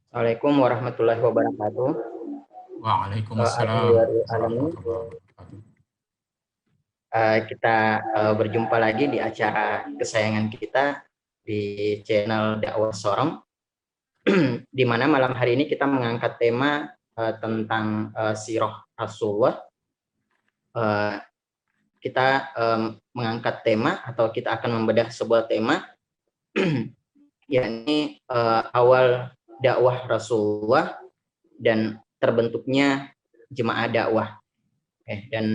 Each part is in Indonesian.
Assalamualaikum warahmatullahi wabarakatuh. Waalaikumsalam Alhamdulillah, warahmatullahi wabarakatuh. kita berjumpa lagi di acara kesayangan kita di channel Dakwah Sorong, di mana malam hari ini kita mengangkat tema tentang sirah Rasulullah. Kita mengangkat tema atau kita akan membedah sebuah tema, yakni awal dakwah Rasulullah dan terbentuknya jemaah dakwah. Dan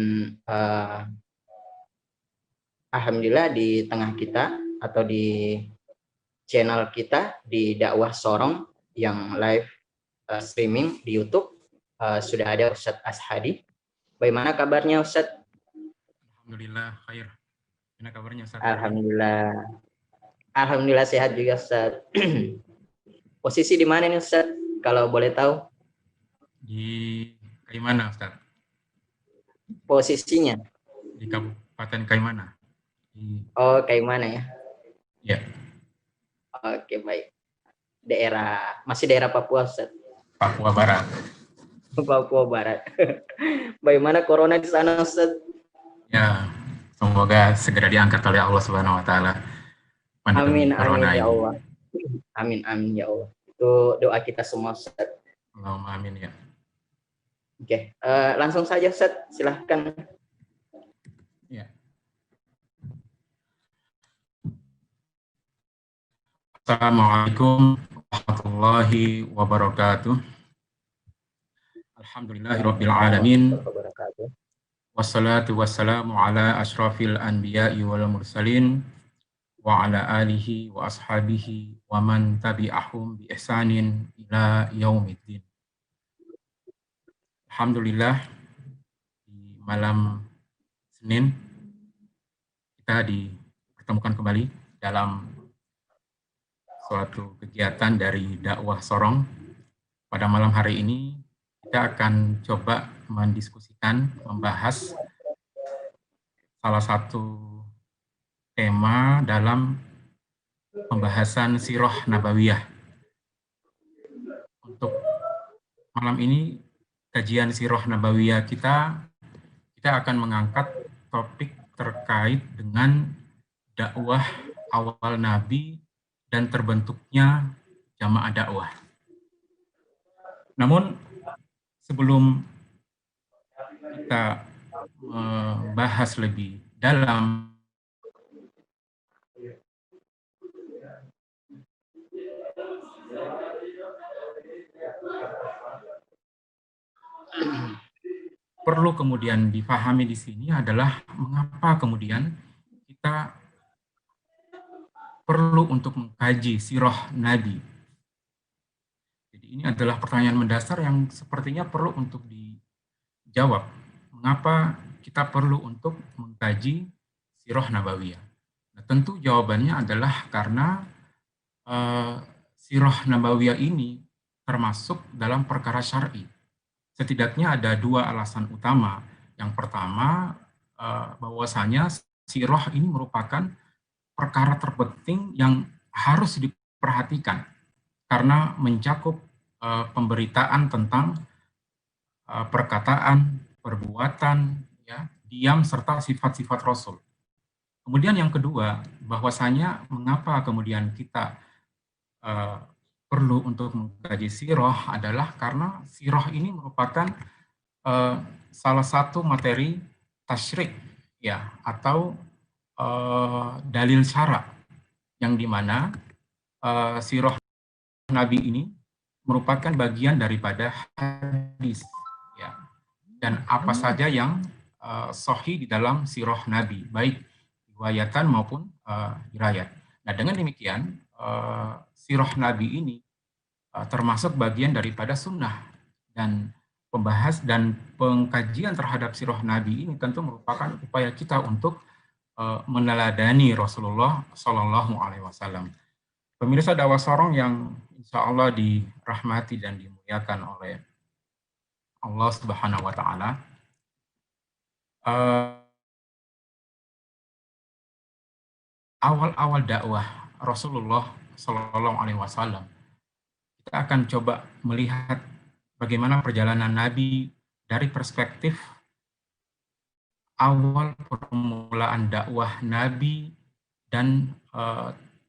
alhamdulillah di tengah kita atau di channel kita di Dakwah Sorong yang live streaming di YouTube sudah ada Ustadz Ashadi. Bagaimana kabarnya Ustadz? Alhamdulillah khair. Gimana kabarnya Ustaz? Alhamdulillah. Alhamdulillah sehat juga Ustadz. Posisi di mana nih Ustadz? Kalau boleh tahu? Di Kaimana Ustaz? Posisinya? Di Kabupaten Kaimana. Oh, Kaimana ya? Ya. Oke, baik. Masih daerah Papua Ustadz? Papua Barat. Papua Barat. Bagaimana corona di sana Ustadz? Ya, semoga segera diangkat oleh Allah Subhanahu wa taala pandemi corona Amin ya ini. Allah. Amin ya Allah. Itu doa kita semua Ustaz. Allahumma amin ya. Oke, langsung saja Ustaz, silahkan. Ya. Assalamualaikum warahmatullahi wabarakatuh. Alhamdulillahirabbil alamin. Wassalatu wassalamu ala asyrafil anbiya'i wal mursalin wa ala alihi wa ashabihi wa man tabi'ahum bi ihsanin ila yaumiddin. Alhamdulillah, di malam Senin kita dipertemukan kembali dalam suatu kegiatan dari dakwah Sorong. Pada malam hari ini kita akan coba mendiskusikan, membahas salah satu tema dalam pembahasan sirah nabawiyah. Untuk malam ini kajian sirah nabawiyah kita akan mengangkat topik terkait dengan dakwah awal Nabi dan terbentuknya jamaah dakwah. Namun sebelum kita membahas lebih dalam perlu kemudian dipahami di sini adalah mengapa kemudian kita perlu untuk mengkaji sirah Nabi. Jadi ini adalah pertanyaan mendasar yang sepertinya perlu untuk dijawab. Mengapa kita perlu untuk mengkaji sirah nabawiyah? Nah, tentu jawabannya adalah karena sirah nabawiyah ini termasuk dalam perkara syar'i. Setidaknya ada dua alasan utama. Yang pertama, bahwasanya sirah ini merupakan perkara terpenting yang harus diperhatikan karena mencakup pemberitaan tentang perkataan, perbuatan, ya, diam serta sifat-sifat Rasul. Kemudian yang kedua, bahwasanya mengapa kemudian kita perlu untuk mengkaji sirah adalah karena sirah ini merupakan salah satu materi tasyrik, ya, atau dalil syara, yang dimana sirah Nabi ini merupakan bagian daripada hadis, ya, dan apa saja yang sahih di dalam sirah Nabi, baik riwayatan maupun dirayat. Nah, dengan demikian sirah Nabi ini termasuk bagian daripada sunnah, dan pengkajian terhadap sirah Nabi ini tentu merupakan upaya kita untuk meneladani Rasulullah Shallallahu Alaihi Wasallam. Pemirsa dakwah Sorong yang insya Allah dirahmati dan dimuliakan oleh Allah Subhanahu Wa Taala. Awal-awal dakwah Rasulullah Shallallahu Alaihi Wasallam, kita kita akan coba melihat bagaimana perjalanan Nabi dari perspektif awal permulaan dakwah Nabi dan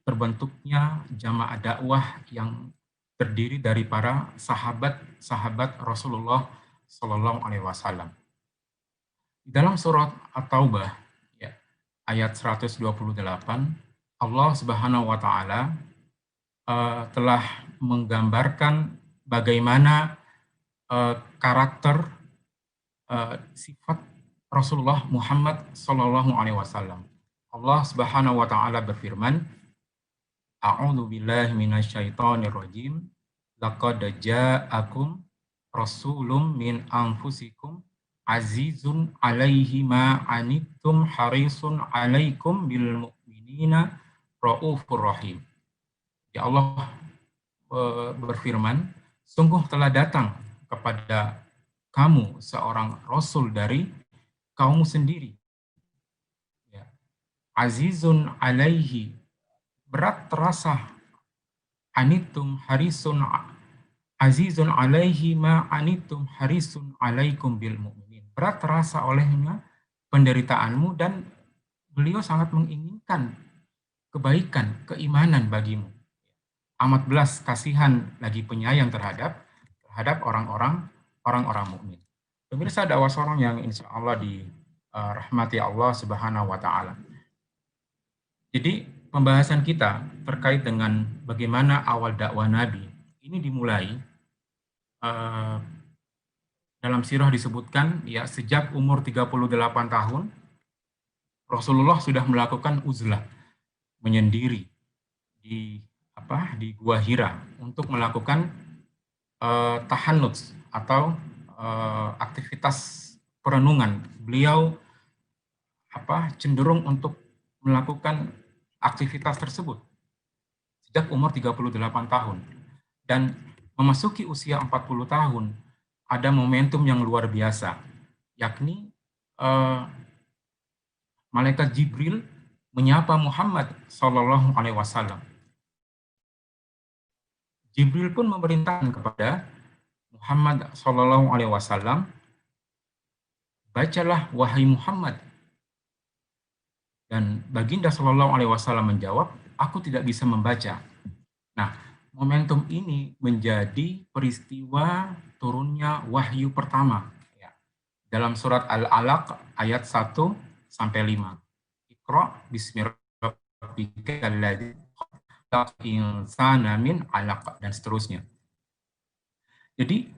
terbentuknya jamaah dakwah yang terdiri dari para sahabat-sahabat Rasulullah Shallallahu Alaihi Wasallam. Dalam surat At-Taubah ya, ayat 128, Allah Subhanahu wa taala telah menggambarkan bagaimana karakter sifat Rasulullah Muhammad Sallallahu Alaihi Wasallam. Allah Subhanahu wa taala berfirman, A'udzu billahi minasyaitonir rajim. Laqad ja'akum rasulun min anfusikum azizun 'alaihi ma 'anittum harisun 'alaikum bil mu'minina raufur rahim. Ya Allah berfirman, sungguh telah datang kepada kamu seorang rasul dari kaummu sendiri. Ya. Azizun alaihi, berat terasa, anitum harisun, azizun alaihi ma anitum harisun alaikum bil mu'minin. Berat terasa olehnya penderitaanmu dan beliau sangat menginginkan kebaikan, keimanan bagimu. Amat belas kasihan lagi penyayang terhadap orang-orang mukmin. Pemirsa dakwah sorong yang insya Allah dirahmati Allah Subhanahu wa taala. Jadi pembahasan kita terkait dengan bagaimana awal dakwah Nabi ini dimulai dalam sirah disebutkan ya sejak umur 38 tahun Rasulullah sudah melakukan uzlah menyendiri di Gua Hira untuk melakukan tahannuts atau aktivitas perenungan. Beliau cenderung untuk melakukan aktivitas tersebut sejak umur 38 tahun. Dan memasuki usia 40 tahun ada momentum yang luar biasa, yakni malaikat Jibril menyapa Muhammad Sallallahu Alaihi Wasallam. Jibril pun memerintahkan kepada Muhammad Sallallahu Alaihi Wasallam, bacalah wahai Muhammad. Dan baginda Sallallahu Alaihi Wasallam menjawab, aku tidak bisa membaca. Nah, momentum ini menjadi peristiwa turunnya wahyu pertama. Ya. Dalam surat Al-Alaq ayat 1-5. Iqra bismi rabbikal ladzi insana min alaq, dan seterusnya. Jadi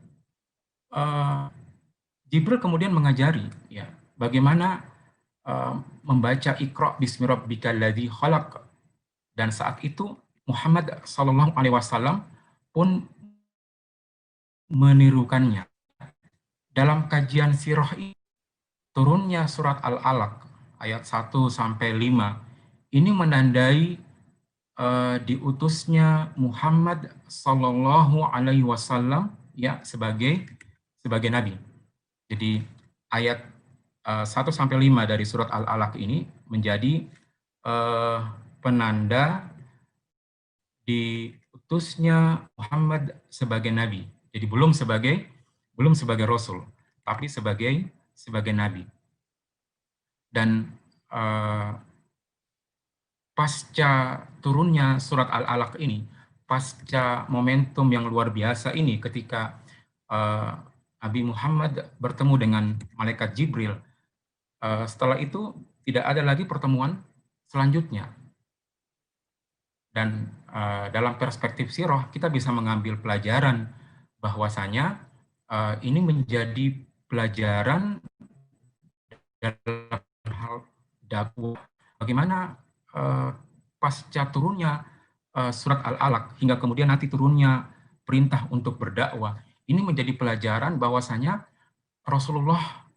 Jibril kemudian mengajari ya bagaimana membaca Iqra bismi rabbikal ladzi khalaq, dan saat itu Muhammad Sallallahu Alaihi Wasallam pun menirukannya. Dalam kajian sirah ini turunnya surat Al-Alaq ayat 1-5 ini menandai diutusnya Muhammad Sallallahu Alaihi Wasallam ya sebagai nabi. Jadi ayat 1-5 dari surat Al-Alaq ini menjadi penanda diutusnya Muhammad sebagai nabi. Jadi belum sebagai rasul, tapi sebagai nabi. Dan pasca turunnya surat Al-Alaq ini, pasca momentum yang luar biasa ini ketika Nabi Muhammad bertemu dengan malaikat Jibril, setelah itu tidak ada lagi pertemuan selanjutnya. Dan dalam perspektif sirah kita bisa mengambil pelajaran bahwasanya ini menjadi pelajaran dalam hal dakwah. Bagaimana pasca turunnya surat Al-Alaq hingga kemudian nanti turunnya perintah untuk berdakwah, ini menjadi pelajaran bahwasanya Rasulullah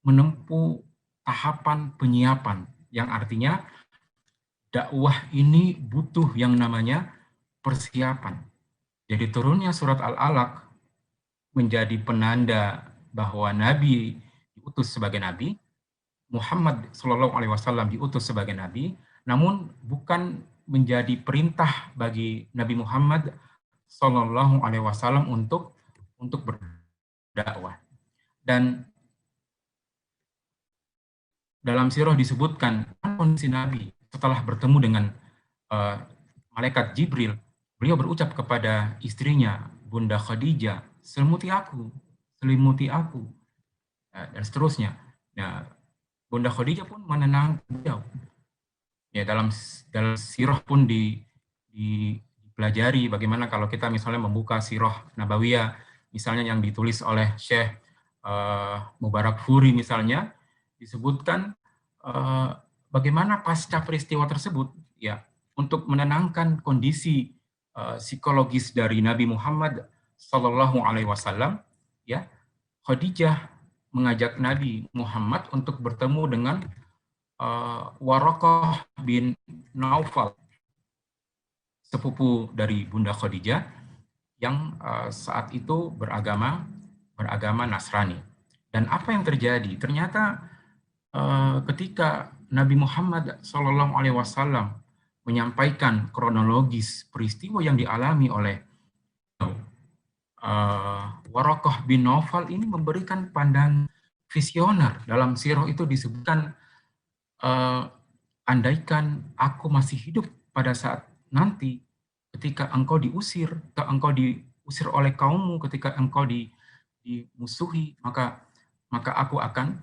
menempuh tahapan penyiapan yang artinya dakwah ini butuh yang namanya persiapan. Jadi turunnya surat Al-Alaq menjadi penanda bahwa Nabi diutus sebagai nabi, Muhammad Shallallahu Alaihi Wasallam diutus sebagai nabi, namun bukan menjadi perintah bagi Nabi Muhammad Shallallahu Alaihi Wasallam untuk berdakwah. Dan dalam sirah disebutkan kondisi Nabi setelah bertemu dengan malaikat Jibril, beliau berucap kepada istrinya, Bunda Khadijah, selimuti aku, dan seterusnya. Nah, Bunda Khadijah pun menenangkan beliau. Ya, dalam sirah pun dipelajari bagaimana kalau kita misalnya membuka sirah Nabawiyah, misalnya yang ditulis oleh Syekh Mubarakfuri misalnya, disebutkan bagaimana pasca peristiwa tersebut, ya, untuk menenangkan kondisi psikologis dari Nabi Muhammad Sallallahu Alaihi Wasallam, ya, Khadijah mengajak Nabi Muhammad untuk bertemu dengan Waraqah bin Naufal, sepupu dari Bunda Khadijah yang saat itu beragama Nasrani. Dan apa yang terjadi? Ternyata ketika Nabi Muhammad SAW menyampaikan kronologis peristiwa yang dialami oleh Waraqah bin Naufal, ini memberikan pandangan visioner. Dalam sirah itu disebutkan, andaikan aku masih hidup pada saat nanti, ketika engkau diusir oleh kaummu, ketika engkau dimusuhi, maka aku akan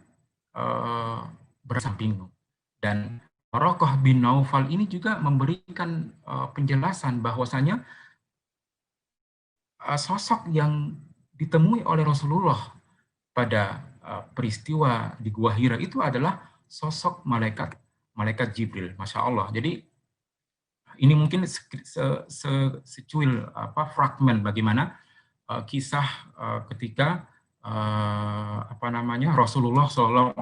bersampingmu. Dan Waraqah bin Naufal ini juga memberikan penjelasan bahwasanya sosok yang ditemui oleh Rasulullah pada peristiwa di Gua Hira itu adalah sosok malaikat Jibril, Masya Allah. Jadi ini mungkin secuil fragmen bagaimana kisah ketika Rasulullah SAW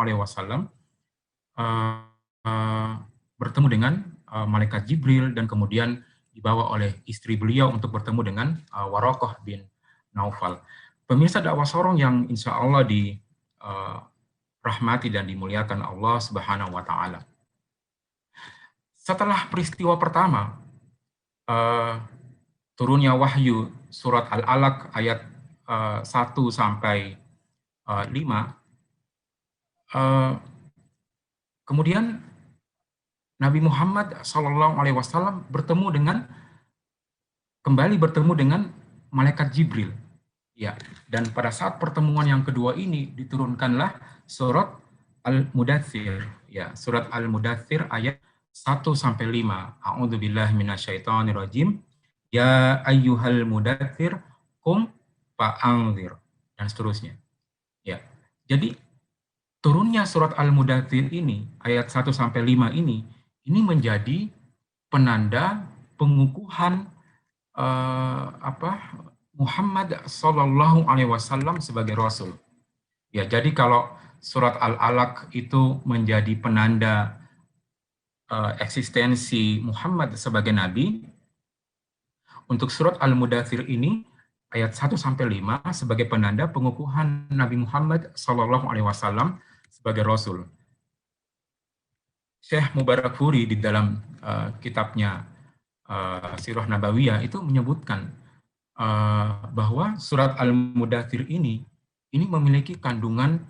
bertemu dengan malaikat Jibril dan kemudian dibawa oleh istri beliau untuk bertemu dengan Waraqah bin Naufal. Pemirsa dakwah sorong yang insya Allah dirahmati dan dimuliakan Allah Subhanahu wa Ta'ala. Setelah peristiwa pertama, turunnya wahyu surat Al-Alaq ayat 1 sampai 5, kemudian Nabi Muhammad SAW kembali bertemu dengan malaikat Jibril. Ya, dan pada saat pertemuan yang kedua ini diturunkanlah surat Al-Mudaththir, ya, surat Al-Mudaththir ayat 1 sampai 5. A'udzubillahi minasyaitonirrajim. Ya ayyuhal mudaththir qum fa'anzir, dan seterusnya. Ya. Jadi turunnya surat Al-Mudaththir ini ayat 1 sampai 5 ini menjadi penanda pengukuhan Muhammad Sallallahu Alaihi Wasallam sebagai Rasul. Ya, jadi kalau surat Al-Alaq itu menjadi penanda eksistensi Muhammad sebagai Nabi, untuk surat Al-Mudaththir ini ayat 1 sampai 5 sebagai penanda pengukuhan Nabi Muhammad Sallallahu Alaihi Wasallam sebagai Rasul. Syekh Mubarakfuri di dalam kitabnya Sirah Nabawiyah itu menyebutkan bahwa surat Al-Mudaththir ini memiliki kandungan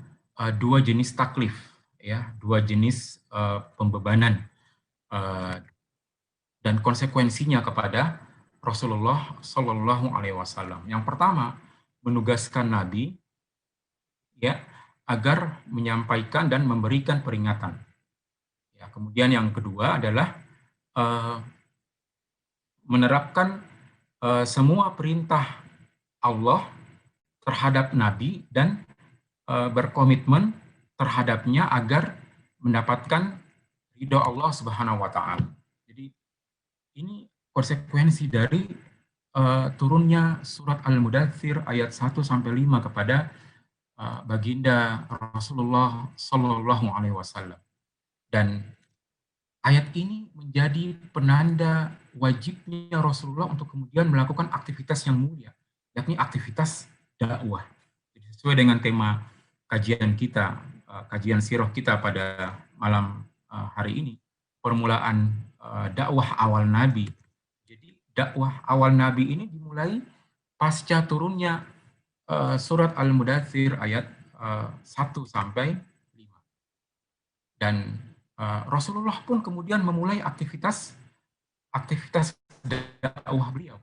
dua jenis taklif, ya, dua jenis pembebanan dan konsekuensinya kepada Rasulullah Shallallahu Alaihi Wasallam. Yang pertama, menugaskan Nabi, ya, agar menyampaikan dan memberikan peringatan. Ya, kemudian yang kedua adalah menerapkan semua perintah Allah terhadap Nabi dan berkomitmen terhadapnya agar mendapatkan ridho Allah Subhanahu wa Ta'ala. Jadi ini konsekuensi dari turunnya surat Al-Mudaththir ayat 1 sampai 5 kepada baginda Rasulullah Sallallahu Alaihi Wasallam. Dan ayat ini menjadi penanda wajibnya Rasulullah untuk kemudian melakukan aktivitas yang mulia, yakni aktivitas dakwah. Sesuai dengan tema kajian kita, kajian sirah kita pada malam hari ini, permulaan dakwah awal Nabi. Jadi dakwah awal Nabi ini dimulai pasca turunnya surat Al-Mudaththir ayat 1 sampai 5. Dan Rasulullah pun kemudian memulai aktivitas dakwah beliau.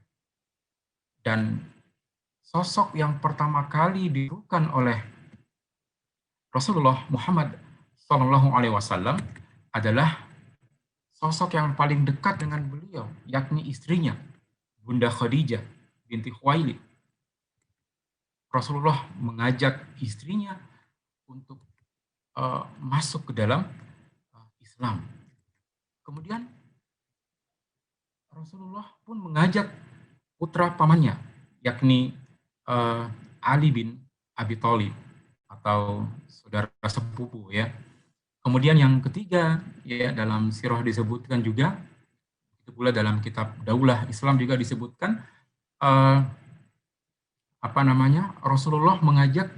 Dan sosok yang pertama kali dirukan oleh Rasulullah Muhammad SAW adalah sosok yang paling dekat dengan beliau, yakni istrinya, Bunda Khadijah binti Khuwailid. Rasulullah mengajak istrinya untuk masuk ke dalam Islam. Kemudian Rasulullah pun mengajak putra pamannya, yakni Ali bin Abi Thalib atau saudara sepupu ya. Kemudian yang ketiga ya, dalam sirah disebutkan juga, itu pula dalam kitab Daulah Islam juga disebutkan Rasulullah mengajak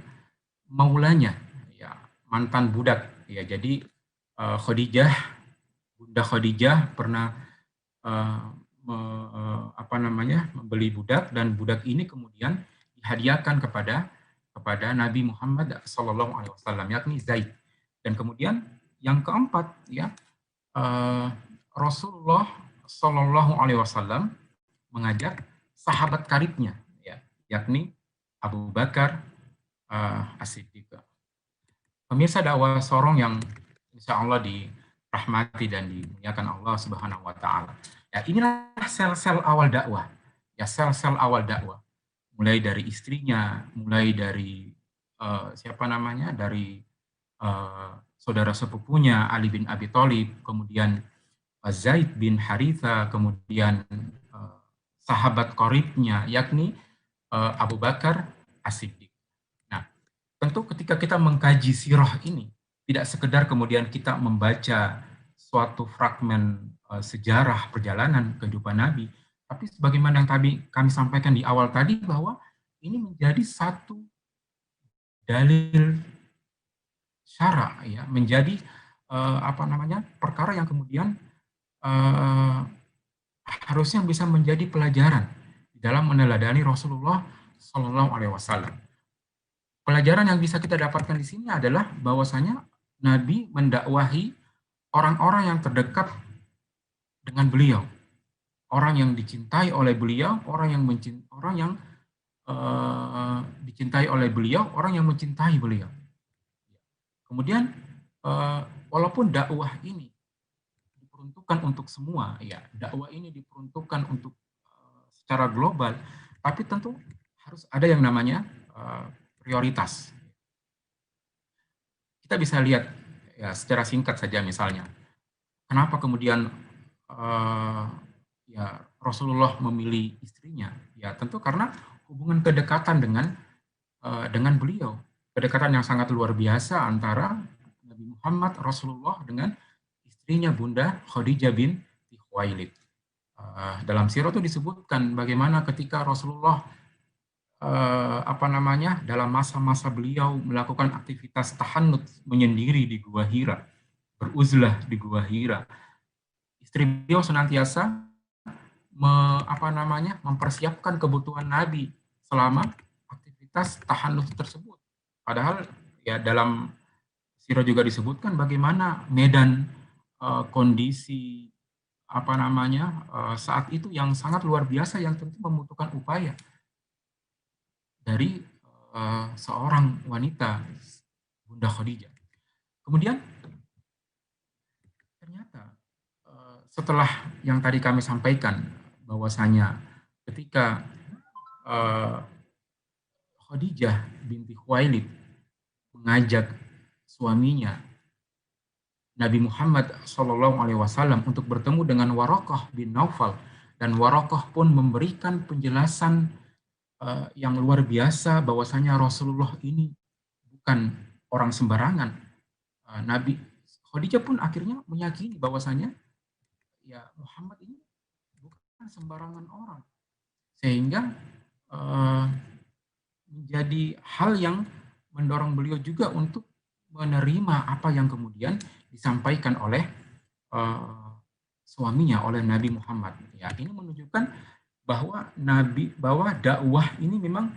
maulanya ya, mantan budak ya. Jadi Khadijah, Bunda Khadijah pernah membeli budak, dan budak ini kemudian dihadiahkan kepada Nabi Muhammad SAW, yakni Zaid. Dan kemudian yang keempat ya, Rasulullah SAW mengajak sahabat karibnya ya, yakni Abu Bakar As-Siddiq. Pemirsa dakwah sorong yang insya Allah dirahmati dan dimuliakan Allah Subhanahu wa Ta'ala. Ya, inilah sel-sel awal dakwah. Ya, sel-sel awal dakwah. Mulai dari istrinya, mulai dari dari saudara sepupunya Ali bin Abi Thalib, kemudian Zaid bin Haritha, kemudian sahabat qaribnya yakni Abu Bakar As-Siddiq. Nah, tentu ketika kita mengkaji sirah ini, tidak sekedar kemudian kita membaca suatu fragmen sejarah perjalanan kehidupan Nabi, tapi sebagaimana yang kami sampaikan di awal tadi, bahwa ini menjadi satu dalil syara ya, menjadi perkara yang kemudian harusnya bisa menjadi pelajaran dalam meneladani Rasulullah SAW. Pelajaran yang bisa kita dapatkan di sini adalah bahwasanya Nabi mendakwahi orang-orang yang terdekat dengan beliau, orang yang dicintai oleh beliau, orang yang dicintai oleh beliau, orang yang mencintai beliau. Kemudian walaupun dakwah ini diperuntukkan untuk semua, ya, dakwah ini diperuntukkan untuk secara global, tapi tentu harus ada yang namanya prioritas. Kita bisa lihat ya secara singkat saja, misalnya kenapa kemudian Rasulullah memilih istrinya, ya tentu karena hubungan kedekatan dengan beliau, kedekatan yang sangat luar biasa antara Nabi Muhammad Rasulullah dengan istrinya Bunda Khadijah binti Khuwailid. Dalam sirah itu disebutkan bagaimana ketika Rasulullah dalam masa-masa beliau melakukan aktivitas tahanut, menyendiri di Gua Hira, beruzlah di Gua Hira, istri beliau senantiasa mempersiapkan kebutuhan Nabi selama aktivitas tahanut tersebut. Padahal ya dalam sirah juga disebutkan bagaimana medan kondisi saat itu yang sangat luar biasa, yang tentu membutuhkan upaya dari seorang wanita, Bunda Khadijah. Kemudian ternyata setelah yang tadi kami sampaikan, bahwasanya ketika Khadijah binti Khuwailid mengajak suaminya Nabi Muhammad SAW untuk bertemu dengan Waraqah bin Naufal, dan Waraqah pun memberikan penjelasan yang luar biasa bahwasanya Rasulullah ini bukan orang sembarangan. Nabi Khadijah pun akhirnya meyakini bahwasanya ya Muhammad ini bukan sembarangan orang, sehingga menjadi hal yang mendorong beliau juga untuk menerima apa yang kemudian disampaikan oleh suaminya, oleh Nabi Muhammad. Ya, ini menunjukkan bahwa dakwah ini memang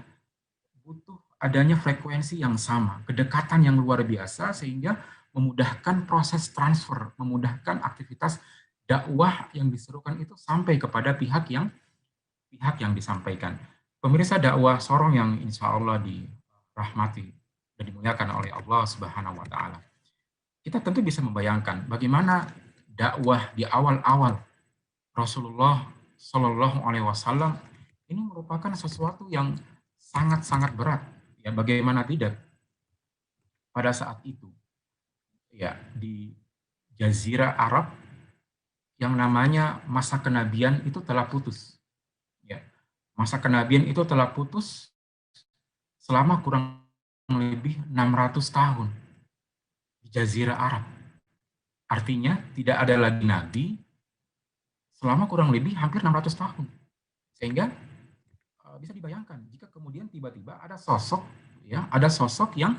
butuh adanya frekuensi yang sama, kedekatan yang luar biasa sehingga memudahkan proses transfer, memudahkan aktivitas dakwah yang diserukan itu sampai kepada pihak yang disampaikan. Pemirsa dakwah Sorong yang insya Allah dirahmati dan dimuliakan oleh Allah Subhanahu wa Ta'ala. Kita tentu bisa membayangkan bagaimana dakwah di awal-awal Rasulullah Shallallahu Alaihi Wasallam ini merupakan sesuatu yang sangat-sangat berat. Ya, bagaimana tidak pada saat itu, ya di Jazirah Arab yang namanya masa kenabian itu telah putus. Ya, masa kenabian itu telah putus selama kurang lebih 600 tahun di Jazirah Arab. Artinya tidak ada lagi nabi selama kurang lebih hampir 600 tahun. Sehingga bisa dibayangkan jika kemudian tiba-tiba ada sosok yang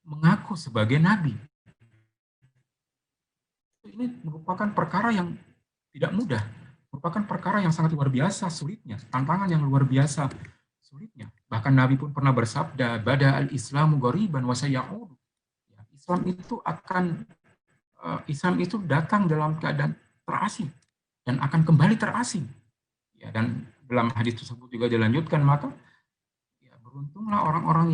mengaku sebagai nabi. Ini merupakan perkara yang tidak mudah, merupakan perkara yang sangat luar biasa sulitnya, tantangan yang luar biasa sulitnya. Bahkan Nabi pun pernah bersabda, "Bada al-Islamu ghariban wa sayaudu." Islam itu datang dalam keadaan terasing dan akan kembali terasing. Ya, dan dalam hadis tersebut juga dilanjutkan, maka ya, beruntunglah orang-orang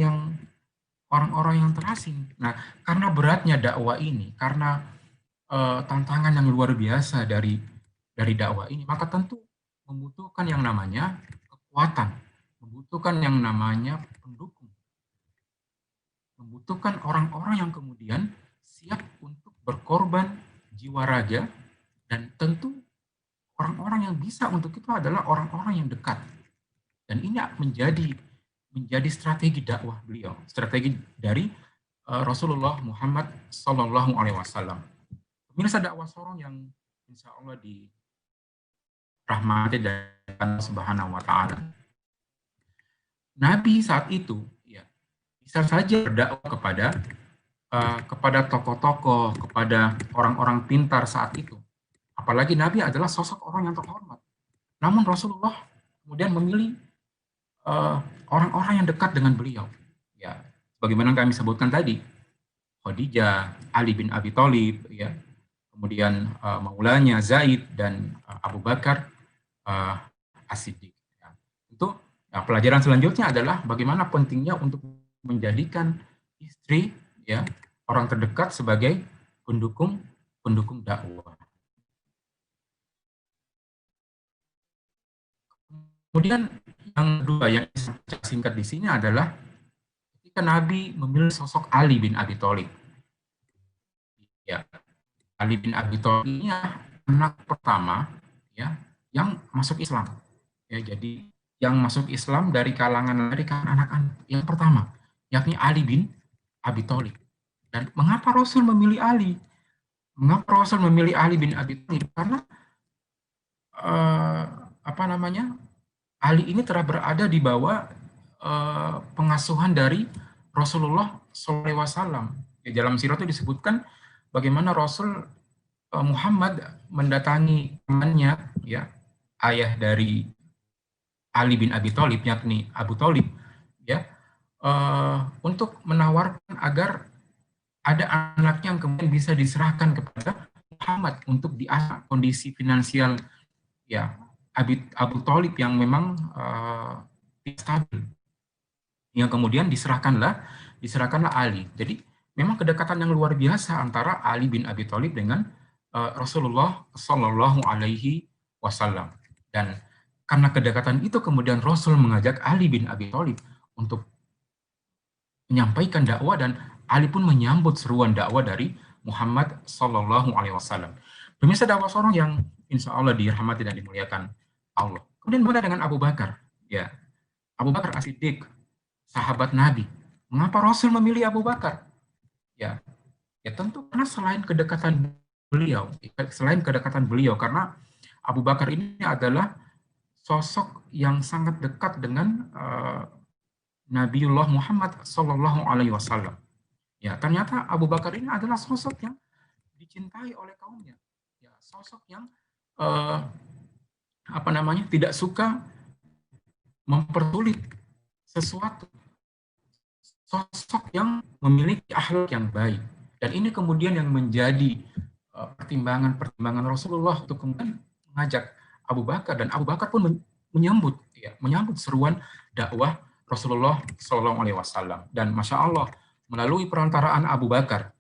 yang terasing. Nah, karena beratnya dakwah ini, karena tantangan yang luar biasa dari dakwah ini, maka tentu membutuhkan yang namanya kekuatan, membutuhkan yang namanya pendukung, membutuhkan orang-orang yang kemudian siap untuk berkorban jiwa raga, dan tentu orang-orang yang bisa untuk itu adalah orang-orang yang dekat. Dan ini menjadi strategi dakwah beliau, strategi dari Rasulullah Muhammad Sallallahu Alaihi Wasallam. Pemirsa dakwah Sorong yang insya Allah dirahmati dari Allah Subhanahu Wa Taala. Nabi saat itu ya bisa saja berdakwah kepada tokoh-tokoh, kepada orang-orang pintar saat itu. Apalagi Nabi adalah sosok orang yang terhormat. Namun Rasulullah kemudian memilih orang-orang yang dekat dengan beliau. Ya, bagaimana kami sebutkan tadi, Khadijah, Ali bin Abi Thalib, ya, kemudian maulanya Zaid dan Abu Bakar As-Siddiq. Ya. Itu pelajaran selanjutnya adalah bagaimana pentingnya untuk menjadikan istri, ya, orang terdekat sebagai pendukung dakwah. Kemudian yang kedua yang singkat di sini adalah ketika Nabi memilih sosok Ali bin Abi Thalib. Ya, Ali bin Abi Thalib ini anak pertama ya yang masuk Islam. Ya, jadi yang masuk Islam dari kalangan anak-anak yang pertama, yakni Ali bin Abi Thalib. Dan mengapa Rasul memilih Ali? Mengapa Rasul memilih Ali bin Abi Thalib? Karena Ali ini telah berada di bawah pengasuhan dari Rasulullah SAW. Ya, dalam sirah itu disebutkan bagaimana Rasul Muhammad mendatangi temannya, ya, ayah dari Ali bin Abi Thalib, yakni Abu Thalib, ya, untuk menawarkan agar ada anaknya yang kemudian bisa diserahkan kepada Muhammad untuk diasuh kondisi finansial, ya, Abu Thalib yang memang tidak stabil, yang kemudian diserahkanlah Ali. Jadi memang kedekatan yang luar biasa antara Ali bin Abi Thalib dengan Rasulullah Shallallahu Alaihi Wasallam. Dan karena kedekatan itu kemudian Rasul mengajak Ali bin Abi Thalib untuk menyampaikan dakwah, dan Ali pun menyambut seruan dakwah dari Muhammad Shallallahu Alaihi Wasallam. Pemirsa dakwah Sorong yang insya Allah dirahmati dan dimuliakan Allah. Kemudian bagaimana dengan Abu Bakar? Ya, Abu Bakar As-Siddiq, sahabat Nabi. Mengapa Rasul memilih Abu Bakar? Ya tentu karena selain kedekatan beliau, karena Abu Bakar ini adalah sosok yang sangat dekat dengan Nabiullah Muhammad Sallallahu Alaihi Wasallam. Ya, ternyata Abu Bakar ini adalah sosok yang dicintai oleh kaumnya. Ya, sosok yang tidak suka mempersulit sesuatu, sosok yang memiliki akhlak yang baik. Dan ini kemudian yang menjadi pertimbangan Rasulullah untuk kemudian mengajak Abu Bakar, dan Abu Bakar pun menyambut seruan dakwah Rasulullah SAW. Dan masya Allah, melalui perantaraan Abu Bakar,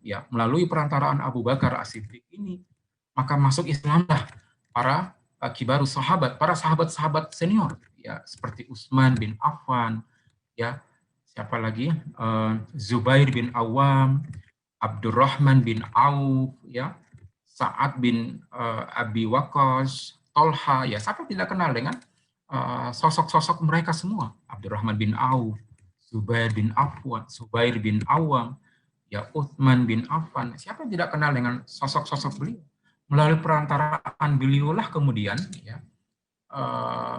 As-Siddiq ini, maka masuk Islamlah para kibarus sahabat, para sahabat-sahabat senior, ya, seperti Utsman bin Affan, ya, siapa lagi, Zubair bin Awam, Abdurrahman bin Auf, ya, Sa'ad bin Abi Waqqas, Tolha, ya, siapa tidak kenal dengan sosok-sosok mereka semua, Abdurrahman bin Auf, Zubair bin Awam, ya, Utsman bin Affan, siapa yang tidak kenal dengan sosok-sosok beliau? Melalui perantaraan beliaulah kemudian, ya,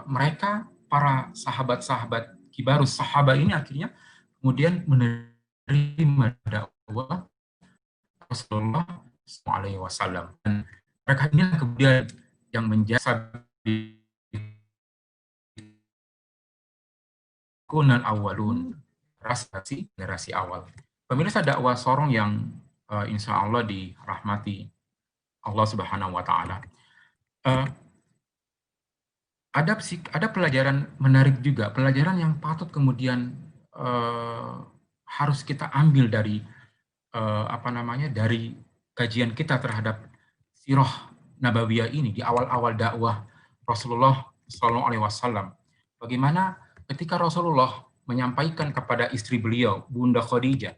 mereka, para sahabat-sahabat kibarus sahabat ini akhirnya kemudian menerima dakwah Rasulullah SAW. Dan mereka ini kemudian yang menjadi kunal awalun, generasi awal. Pemirsa, dakwah sorong yang insya Allah dirahmati Allah Subhanahu wa Ta'ala. Ada pelajaran menarik juga, pelajaran yang patut kemudian harus kita ambil dari dari kajian kita terhadap sirah nabawiyah ini di awal-awal dakwah Rasulullah SAW. Bagaimana ketika Rasulullah menyampaikan kepada istri beliau, Bunda Khadijah,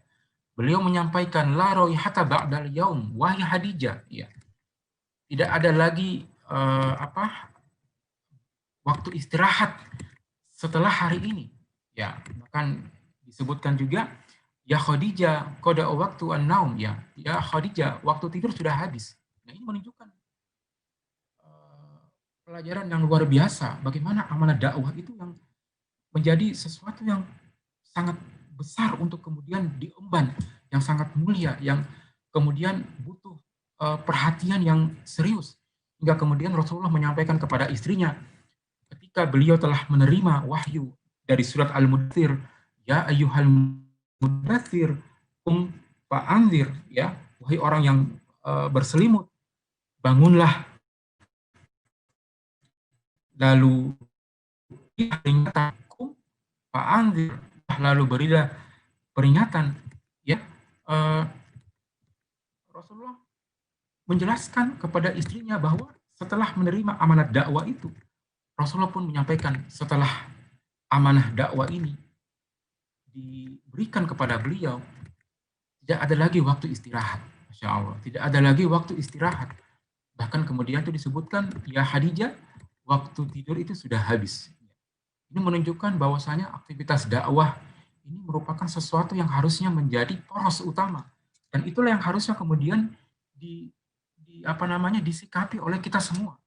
beliau menyampaikan la raihata ba'dal yaum, wahai Khadijah, ya, tidak ada lagi waktu istirahat setelah hari ini, ya. Bahkan disebutkan juga, ya Khadijah, qada waktu an-naum, ya Khadijah, waktu tidur sudah habis. Nah, ini menunjukkan pelajaran yang luar biasa, bagaimana amanah dakwah itu yang menjadi sesuatu yang sangat besar untuk kemudian diemban, yang sangat mulia, yang kemudian butuh perhatian yang serius. Hingga kemudian Rasulullah menyampaikan kepada istrinya, ketika beliau telah menerima wahyu dari surat Al-Mudaththir, ya ayyuhal mudaththir qum fa'anzir, ya, wahai orang yang berselimut, bangunlah, lalu peringatan, qum fa'anzir, lalu berilah peringatan, ya. Rasulullah menjelaskan kepada istrinya bahwa setelah menerima amanat dakwah itu, Rasulullah pun menyampaikan, setelah amanah dakwah ini diberikan kepada beliau, tidak ada lagi waktu istirahat. Masya Allah, tidak ada lagi waktu istirahat. Bahkan kemudian itu disebutkan, ya Khadijah, waktu tidur itu sudah habis. Ini menunjukkan bahwasanya aktivitas dakwah ini merupakan sesuatu yang harusnya menjadi poros utama. Dan itulah yang harusnya kemudian disikapi oleh kita semua.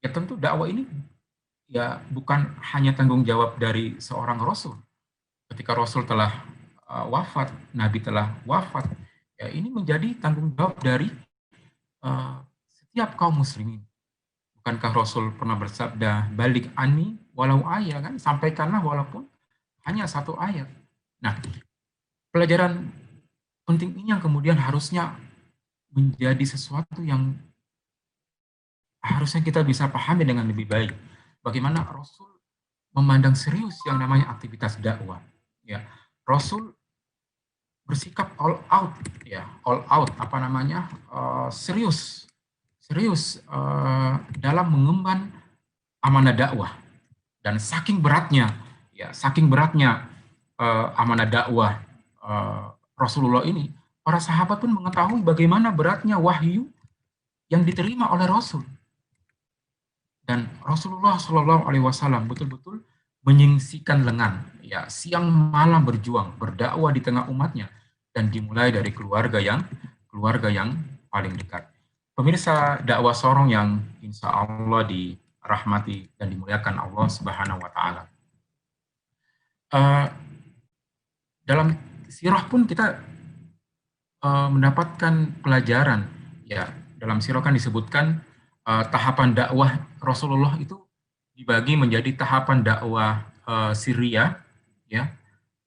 Ya tentu dakwah ini ya bukan hanya tanggung jawab dari seorang Rasul. Ketika Rasul telah wafat, Nabi telah wafat, ya ini menjadi tanggung jawab dari setiap kaum muslimin. Bukankah Rasul pernah bersabda, balik ani walau ayat, kan? Sampaikanlah walaupun hanya satu ayat. Nah, pelajaran penting ini yang kemudian harusnya menjadi sesuatu yang harusnya kita bisa pahami dengan lebih baik. Bagaimana Rasul memandang serius yang namanya aktivitas dakwah. Ya, Rasul bersikap all out, ya, serius dalam mengemban amanah dakwah. Dan saking beratnya amanah dakwah Rasulullah ini, para sahabat pun mengetahui bagaimana beratnya wahyu yang diterima oleh Rasul. Dan Rasulullah SAW betul-betul menyingsikan lengan, ya, siang malam berjuang, berdakwah di tengah umatnya, dan dimulai dari keluarga yang paling dekat. Pemirsa, dakwah sorong yang insya Allah dirahmati dan dimuliakan Allah Subhanahu wa Ta'ala. Dalam sirah pun kita mendapatkan pelajaran, ya. Dalam sirah kan disebutkan tahapan dakwah Rasulullah itu dibagi menjadi tahapan dakwah sirriyah, ya,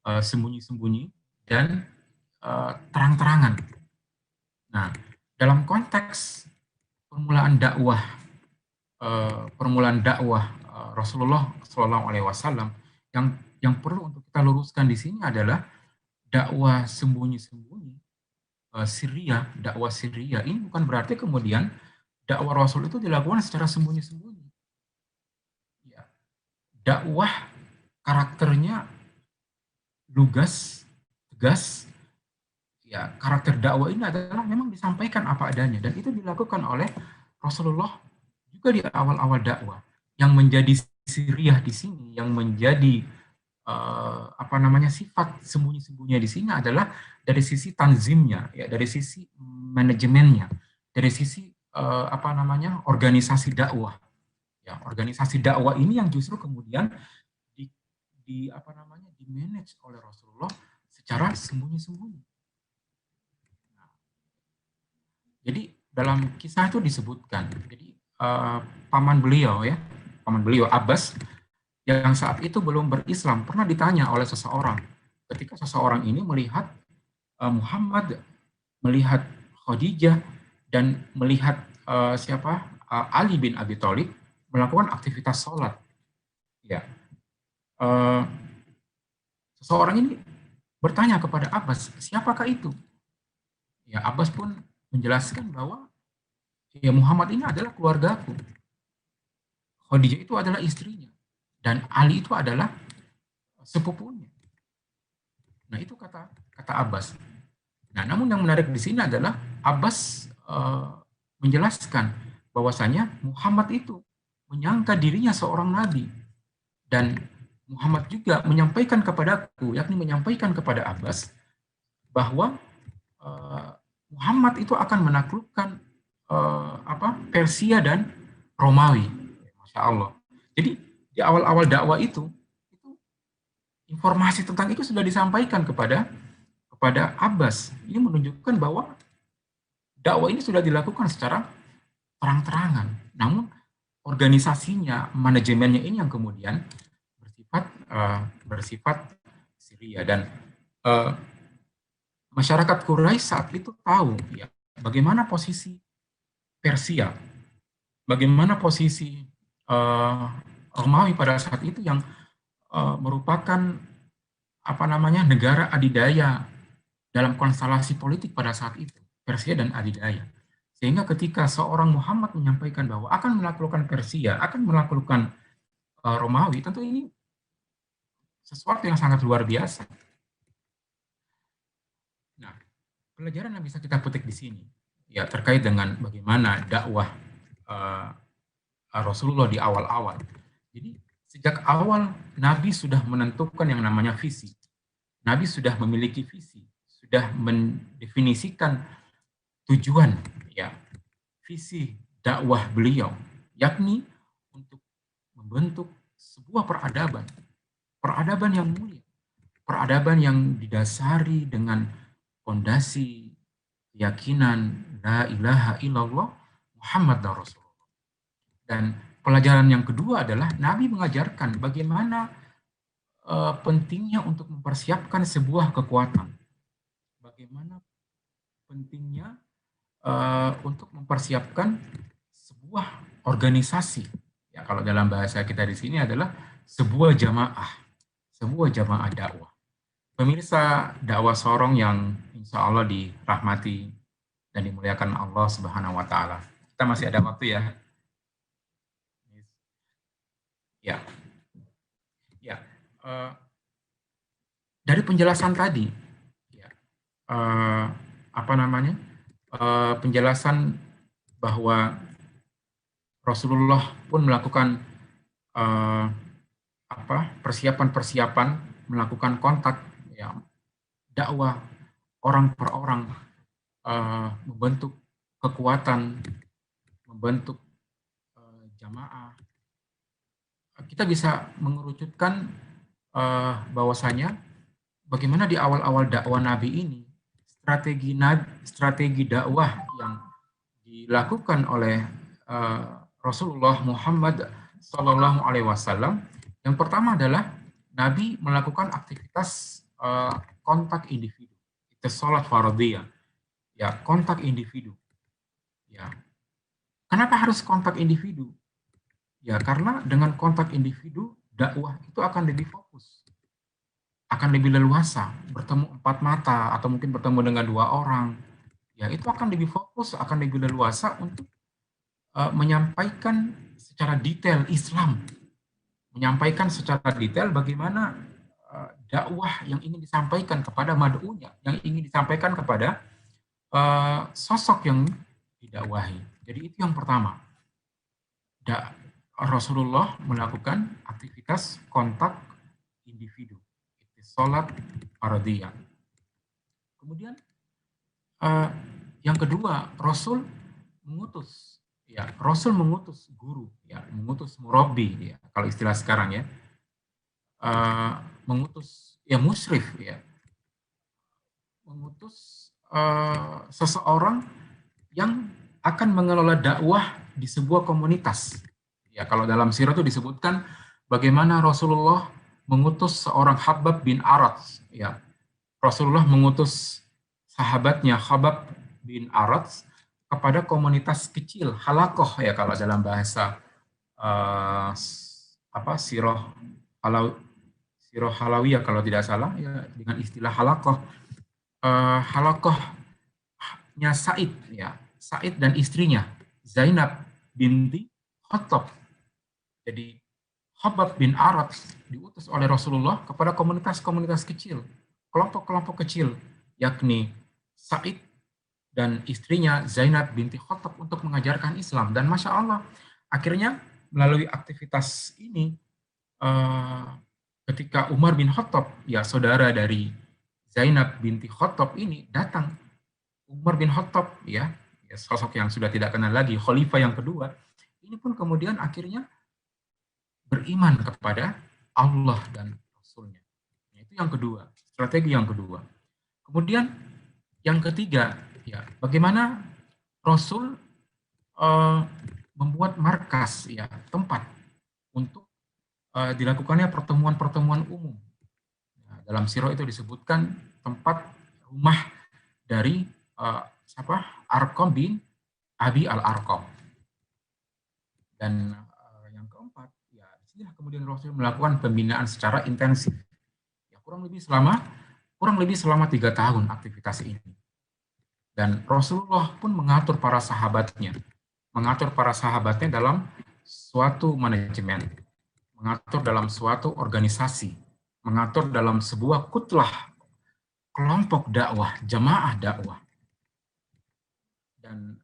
sembunyi-sembunyi, dan terang-terangan. Nah, dalam konteks permulaan dakwah Rasulullah Shallallahu Alaihi Wasallam, yang perlu untuk kita luruskan di sini adalah dakwah sembunyi-sembunyi, dakwah sirriyah ini bukan berarti kemudian dakwah Rasul itu dilakukan secara sembunyi-sembunyi. Ya, dakwah karakternya lugas, tegas. Ya, karakter dakwah ini adalah memang disampaikan apa adanya, dan itu dilakukan oleh Rasulullah juga di awal-awal dakwah. Yang menjadi sirriyah di sini, yang menjadi sifat sembunyi-sembunyinya di sini adalah dari sisi tanzimnya, ya, dari sisi manajemennya, dari sisi organisasi dakwah. Ya, organisasi dakwah ini yang justru kemudian di manage oleh Rasulullah secara sembunyi-sembunyi. Jadi dalam kisah itu disebutkan, jadi paman beliau Abbas, yang saat itu belum berislam, pernah ditanya oleh seseorang, ketika seseorang ini melihat Muhammad, melihat Khadijah, dan melihat Ali bin Abi Thalib melakukan aktivitas sholat. Ya, seseorang ini bertanya kepada Abbas, siapakah itu? Ya, Abbas pun menjelaskan bahwa ya, Muhammad ini adalah keluargaku, Khadijah itu adalah istrinya, dan Ali itu adalah sepupunya. Nah, itu kata Abbas. Nah, namun yang menarik di sini adalah Abbas menjelaskan bahwasanya Muhammad itu menyangka dirinya seorang nabi, dan Muhammad juga menyampaikan kepadaku, yakni menyampaikan kepada Abbas bahwa Muhammad itu akan menaklukkan Persia dan Romawi. Masya Allah. Jadi di awal-awal dakwah itu informasi tentang itu sudah disampaikan kepada Abbas. Ini menunjukkan bahwa dakwah ini sudah dilakukan secara terang-terangan. Namun organisasinya, manajemennya ini yang kemudian bersifat sirriyah, dan masyarakat Quraisy saat itu tahu ya bagaimana posisi Persia, bagaimana posisi Romawi pada saat itu yang merupakan negara adidaya dalam konstelasi politik pada saat itu, Persia dan adidaya. Sehingga ketika seorang Muhammad menyampaikan bahwa akan menaklukkan Persia, akan menaklukkan Romawi, tentu ini sesuatu yang sangat luar biasa. Nah, pelajaran yang bisa kita petik di sini ya terkait dengan bagaimana dakwah Rasulullah di awal-awal. Jadi sejak awal Nabi sudah menentukan yang namanya visi. Nabi sudah memiliki visi, sudah mendefinisikan tujuan ya visi dakwah beliau, yakni untuk membentuk sebuah peradaban yang mulia, peradaban yang didasari dengan fondasi keyakinan la ilaha illallah Muhammad Rasulullah. Dan pelajaran yang kedua adalah Nabi mengajarkan bagaimana pentingnya untuk mempersiapkan sebuah kekuatan. Bagaimana pentingnya untuk mempersiapkan sebuah organisasi. Ya, kalau dalam bahasa kita di sini adalah sebuah jamaah dakwah. Pemirsa dakwah Sorong yang insya Allah dirahmati dan dimuliakan Allah Subhanahu wa Ta'ala. Kita masih ada waktu ya. Dari penjelasan tadi, penjelasan bahwa Rasulullah pun melakukan persiapan melakukan kontak ya, dakwah orang per orang, membentuk kekuatan, membentuk jamaah. Kita bisa mengerucutkan bahwasanya bagaimana di awal-awal dakwah Nabi ini strategi dakwah yang dilakukan oleh Rasulullah Muhammad Shallallahu Alaihi Wasallam, yang pertama adalah Nabi melakukan aktivitas kontak individu, itu sholat fardhiyah, ya kontak individu. Ya, kenapa harus kontak individu? Ya karena dengan kontak individu dakwah itu akan lebih fokus, akan lebih leluasa, bertemu empat mata atau mungkin bertemu dengan dua orang. Ya itu akan lebih fokus, akan lebih leluasa untuk menyampaikan secara detail Islam, menyampaikan secara detail bagaimana dakwah yang ingin disampaikan kepada mad'unya, yang ingin disampaikan kepada sosok yang didakwahi. Jadi itu yang pertama. Rasulullah melakukan aktivitas kontak individu, itu sholat fardhiyah. Kemudian yang kedua, Rasul mengutus guru, ya, mengutus murabbi, ya, kalau istilah sekarang ya, mengutus ya musyrif, ya, mengutus seseorang yang akan mengelola dakwah di sebuah komunitas. Ya, kalau dalam sirah itu disebutkan bagaimana Rasulullah mengutus seorang Khabbab bin Arat. Ya, Rasulullah mengutus sahabatnya Khabbab bin Arat kepada komunitas kecil, halakoh ya kalau dalam bahasa sirah halawiyah kalau tidak salah ya, dengan istilah halakoh. Halakohnya Said, ya, Said dan istrinya Zainab binti Khattab. Jadi Khabbab bin Arat diutus oleh Rasulullah kepada komunitas-komunitas kecil, kelompok-kelompok kecil, yakni Said dan istrinya Zainab binti Khattab untuk mengajarkan Islam. Dan Masya Allah, akhirnya melalui aktivitas ini, ketika Umar bin Khattab, ya saudara dari Zainab binti Khattab ini datang, Umar bin Khattab, ya sosok yang sudah tidak kenal lagi, khalifah yang kedua, ini pun kemudian akhirnya beriman kepada Allah dan Rasulnya. Itu yang kedua, strategi yang kedua. Kemudian yang ketiga, ya bagaimana Rasul membuat markas, ya tempat untuk dilakukannya pertemuan-pertemuan umum. Nah, dalam sirah itu disebutkan tempat rumah dari Arqam bin Abi al-Arqam. Dan yang keempat, ya disinilah kemudian Rasul melakukan pembinaan secara intensif. Ya, kurang lebih selama 3 tahun aktivitas ini. Dan Rasulullah pun mengatur para sahabatnya dalam suatu manajemen, mengatur dalam suatu organisasi, mengatur dalam sebuah kutlah, kelompok dakwah, jamaah dakwah. Dan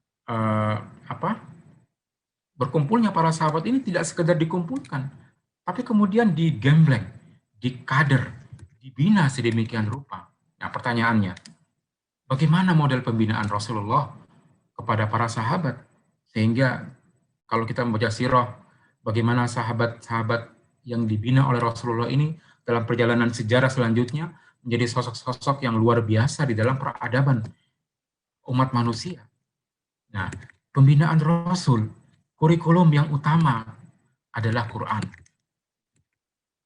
berkumpulnya para sahabat ini tidak sekedar dikumpulkan, tapi kemudian digembleng, dikader, dibina sedemikian rupa. Nah, pertanyaannya, bagaimana model pembinaan Rasulullah kepada para sahabat? Sehingga kalau kita membaca sirah, bagaimana sahabat-sahabat yang dibina oleh Rasulullah ini dalam perjalanan sejarah selanjutnya menjadi sosok-sosok yang luar biasa di dalam peradaban umat manusia. Nah, pembinaan Rasul, kurikulum yang utama adalah Quran.